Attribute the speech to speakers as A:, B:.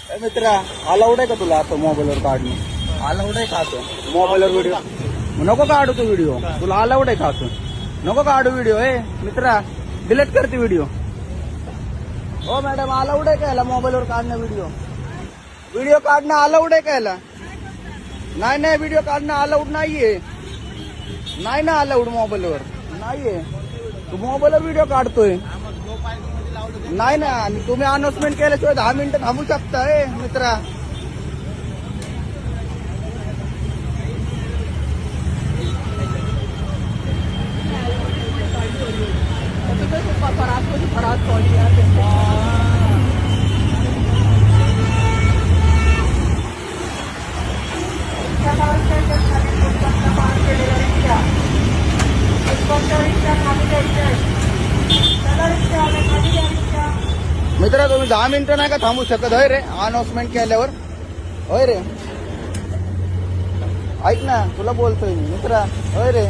A: मित्रा अलाउड आहे का तुला असं मोबाईलवर काढणं? अलाउड आहे का असं मोबाईलवर व्हिडिओ? नको काढू तू व्हिडिओ. तुला अलाउड आहे का असं? नको काढू व्हिडिओ. मित्रा डिलीट करते व्हिडिओ. हो मॅडम, अलाउड आहे का याला मोबाईलवर काढणं व्हिडिओ? व्हिडिओ काढणं अलाउड आहे का याला? नाही नाही, व्हिडिओ काढणं अलाउड नाहीये. नाही ना अलाउड मोबाईलवर नाहीये. तू मोबाईलवर व्हिडिओ काढतोय. नाही ना, आणि तुम्ही अनाउन्समेंट केल्याशिवाय 10 मिनिटं थांबू शकता मित्रा. मित्रा तुम्ही 10 मिनिटं नाही का थांबू शकत? होय रे, अनाउन्समेंट केल्यावर. होय रे, ऐक ना, तुला बोलतोय मी मित्रा. होय रे.